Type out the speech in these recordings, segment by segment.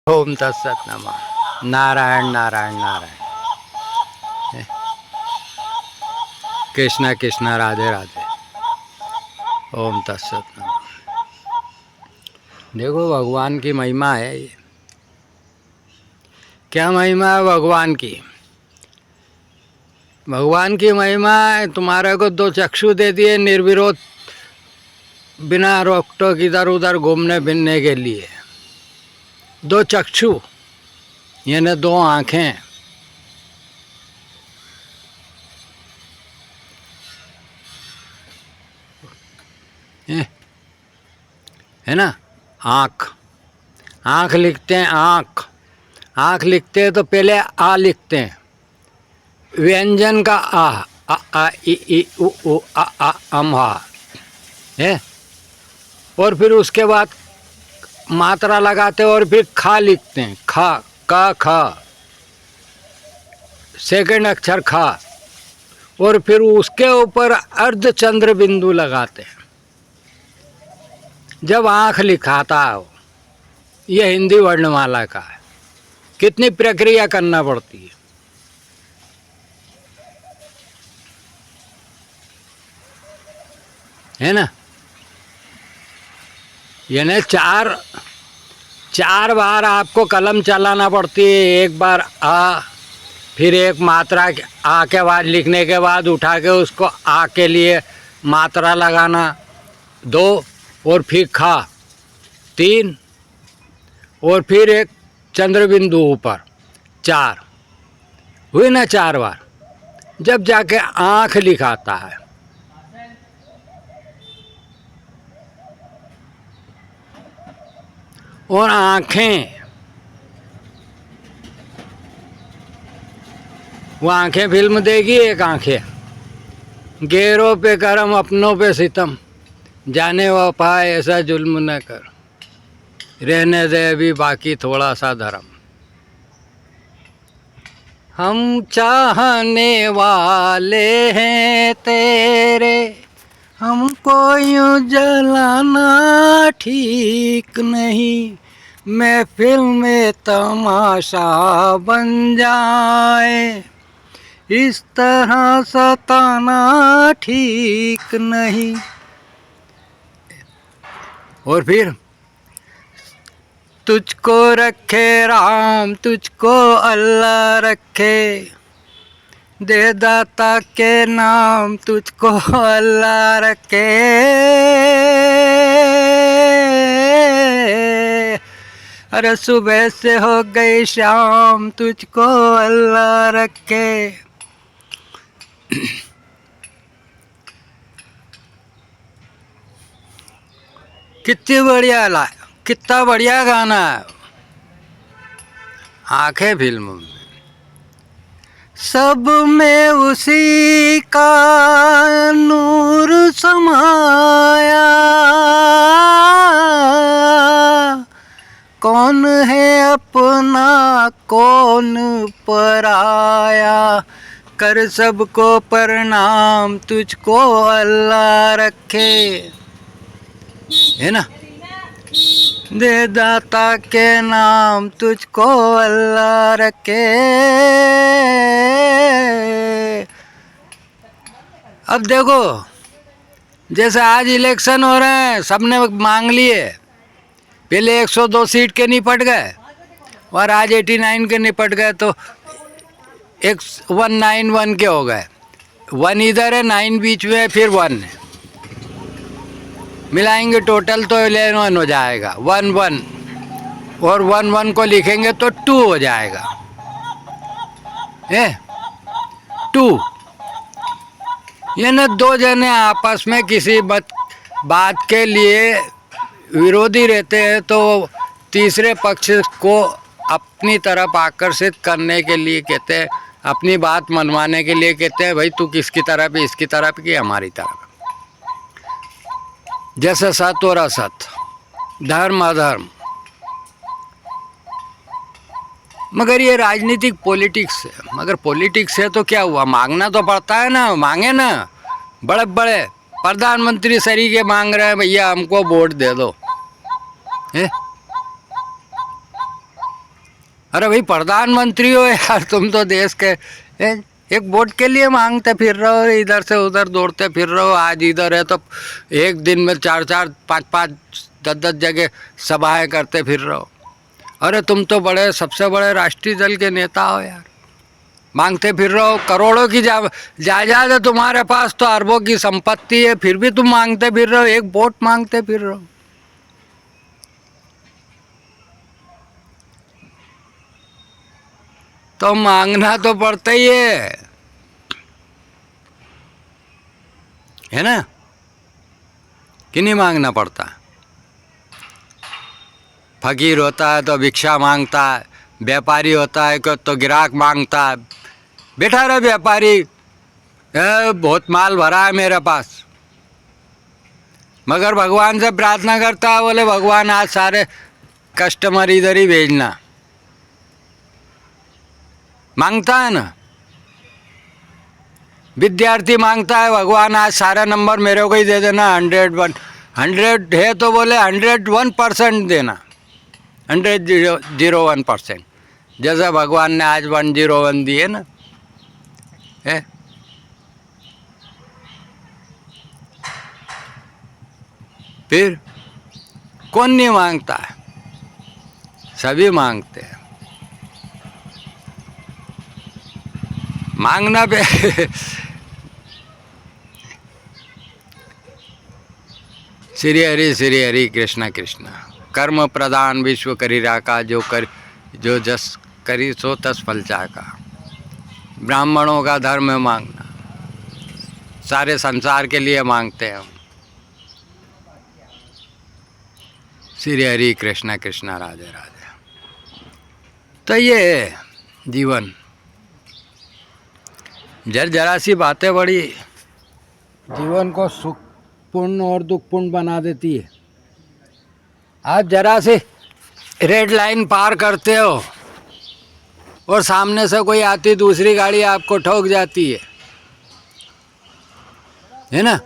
ओम तत्सत नमः। नारायण नारायण नारायण। कृष्णा कृष्णा राधे राधे। ओम तत्सत नमः। देखो भगवान की महिमा है ये। क्या महिमा है भगवान की? भगवान की महिमा है तुम्हारे को दो चक्षु दे दिए निर्विरोध, बिना रोक टोक इधर उधर घूमने फिरने के लिए। दो चक्षु यानी दो आँखें। है ना? आँख, आँख लिखते हैं। आँख, आँख लिखते हैं तो पहले आ लिखते हैं, व्यंजन का आ ई उ उ आ अम हा है। और फिर उसके बाद मात्रा लगाते हैं और फिर खा लिखते हैं, खा का खा, सेकंड अक्षर खा। और फिर उसके ऊपर अर्धचंद्र बिंदु लगाते हैं जब आँख लिखाता है। ये हिंदी वर्णमाला का है। कितनी प्रक्रिया करना पड़ती है ना? यानी चार बार आपको कलम चलाना पड़ती है। एक बार आ, फिर एक मात्रा आ के बाद लिखने के बाद उठा के उसको आ के लिए मात्रा लगाना, दो, और फिर खा, तीन, और फिर एक चंद्र बिंदु ऊपर, चार हुई ना? चार बार जब जाके आँख लिखाता है। और आँखें, वो आँखें फिल्म देगी। एक आँखें, गैरों पे करम अपनों पे सितम, जाने वफा ऐसा जुल्म न कर, रहने दे अभी बाकी थोड़ा सा धर्म। हम चाहने वाले हैं तेरे, हमको यूं जलाना ठीक नहीं, महफिल में तमाशा बन जाए, इस तरह सताना ठीक नहीं। और फिर तुझको रखे राम, तुझको अल्लाह रखे, दे दाता के नाम तुझको अल्लाह रखे, अरे सुबह से हो गई शाम तुझको अल्लाह रखे। कितनी बढ़िया कितना बढ़िया गाना है। आंखें फिल्म में सब में उसी का नूर समाया, कौन है अपना कौन पराया, कर सबको प्रणाम तुझको अल्लाह रखे, है ना? दे दाता के नाम तुझको अल्लाह रखे। अब देखो, जैसे आज इलेक्शन हो रहे हैं, सबने मांग लिए। पहले 102 सीट के निपट गए और आज 89 के निपट गए, तो 191 के हो गए। 1 इधर है, 9 बीच में है, फिर 1 है। मिलाएंगे टोटल तो 11 हो जाएगा। 1 1 और 1 1 को लिखेंगे तो 2 हो जाएगा, है 2। ये न दो जने आपस में किसी बात के लिए विरोधी रहते हैं, तो तीसरे पक्ष को अपनी तरफ आकर्षित करने के लिए कहते हैं, अपनी बात मनवाने के लिए कहते हैं, भाई तू किसकी तरफ है, इसकी तरफ की हमारी तरफ। जैसे सत और असत, धर्म अधर्म। मगर ये राजनीतिक पॉलिटिक्स है। मगर पॉलिटिक्स है तो क्या हुआ, मांगना तो पड़ता है ना। मांगे ना, बड़े बड़े प्रधानमंत्री सरी के मांग रहे हैं, भैया हमको वोट दे दो, है? अरे भाई प्रधानमंत्री हो यार, तुम तो देश के एक वोट के लिए मांगते फिर रहे हो, इधर से उधर दौड़ते फिर रहे हो। आज इधर है तो एक दिन में 4-4, 5-5, 10-10 जगह सभाएं करते फिर रहे हो। अरे तुम तो बड़े सबसे बड़े राष्ट्रीय दल के नेता हो यार, मांगते फिर रहे हो। करोड़ों की जायदाद है तुम्हारे पास, तो अरबों की संपत्ति है, फिर भी तुम मांगते फिर रहे हो, एक वोट मांगते फिर रहे हो। तो मांगना तो पड़ता ही है ना, कि नहीं मांगना पड़ता। फकीर होता है तो भिक्षा मांगता है, व्यापारी होता है तो ग्राहक मांगता है। बैठा रहे व्यापारी, बहुत माल भरा है मेरे पास, मगर भगवान से प्रार्थना करता है, बोले भगवान आज सारे कस्टमर इधर ही भेजना। मांगता है ना। विद्यार्थी मांगता है, भगवान आज सारा नंबर मेरे को ही दे देना, 100 है तो बोले 101% देना, 101%। जैसा भगवान ने आज 101 दिए ना है। फिर कौन नहीं मांगता है, सभी मांगते हैं। मांगना पे श्री हरि कृष्णा कृष्णा। कर्म प्रदान विश्व करी राका, जो जस करी सो तस फल चाका। ब्राह्मणों का धर्म है मांगना, सारे संसार के लिए मांगते हैं हम। श्री हरि कृष्णा कृष्णा, राधे राधे। तो ये है जीवन। जरा सी बातें बड़ी जीवन को सुखपूर्ण और दुखपूर्ण बना देती है। आप जरा से रेड लाइन पार करते हो और सामने से कोई आती दूसरी गाड़ी आपको ठोक जाती है ना।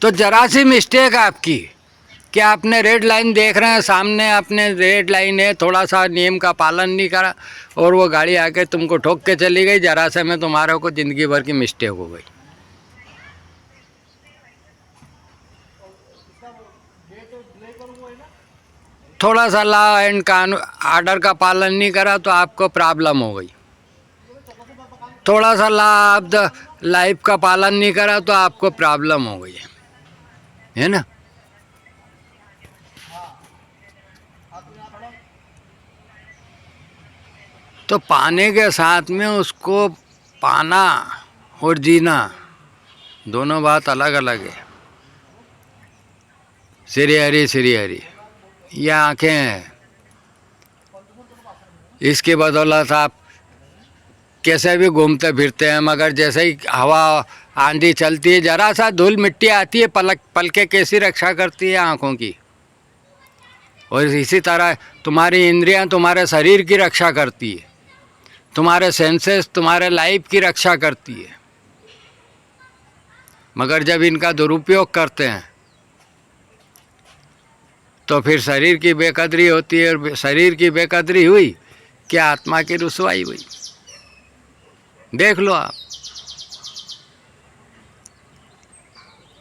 तो जरा सी मिस्टेक आपकी कि आपने रेड लाइन देख रहे हैं, सामने आपने रेड लाइन है, थोड़ा सा नियम का पालन नहीं करा और वो गाड़ी आके तुमको ठोक के चली गई, जरा से में तुम्हारे को ज़िंदगी भर की मिस्टेक हो गई। थोड़ा सा लॉ एंड कानून आर्डर का पालन नहीं करा तो आपको प्रॉब्लम हो गई। थोड़ा सा लॉ ऑफ द लाइफ का पालन नहीं करा तो आपको प्रॉब्लम हो गई, है ना। तो पाने के साथ में उसको पाना और जीना दोनों बात अलग अलग है। श्री हरि ये आँखें हैं, इसकी बदौलत आप कैसे भी घूमते फिरते हैं, मगर जैसे ही हवा आंधी चलती है, जरा सा धूल मिट्टी आती है, पलके कैसी रक्षा करती है आँखों की। और इसी तरह तुम्हारी इंद्रियां तुम्हारे शरीर की रक्षा करती है, तुम्हारे सेंसेस तुम्हारे लाइफ की रक्षा करती है। मगर जब इनका दुरुपयोग करते हैं तो फिर शरीर की बेकदरी होती है, और शरीर की बेकदरी हुई क्या आत्मा की रुसवाई हुई। देख लो आप,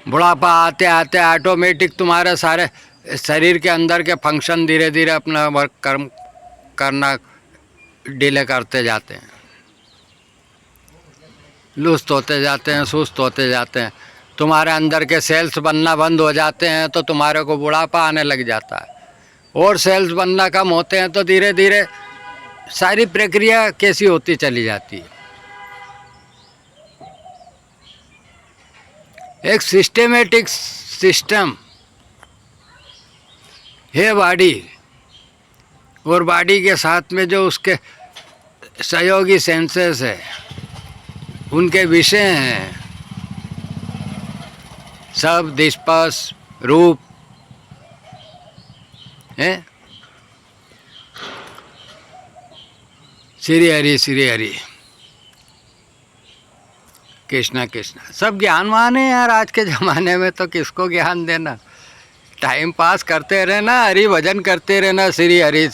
बुढ़ापा आते आते ऑटोमेटिक तुम्हारे सारे शरीर के अंदर के फंक्शन धीरे धीरे अपना वर्क करना डिले करते जाते हैं, लुस्त होते जाते हैं, सुस्त होते जाते हैं। तुम्हारे अंदर के सेल्स बनना बंद हो जाते हैं तो तुम्हारे को बुढ़ापा आने लग जाता है, और सेल्स बनना कम होते हैं तो धीरे धीरे सारी प्रक्रिया कैसी होती चली जाती है। एक सिस्टेमेटिक सिस्टम है बॉडी, और बॉडी के साथ में जो उसके सहयोगी सेंसेस है, उनके विषय हैं शब्द, स्पर्श, रूप है। श्री हरि कृष्णा कृष्णा। सब ज्ञानवान है यार आज के ज़माने में, तो किसको ज्ञान देना। टाइम पास करते रहना, हरि भजन करते रहना। श्री हरि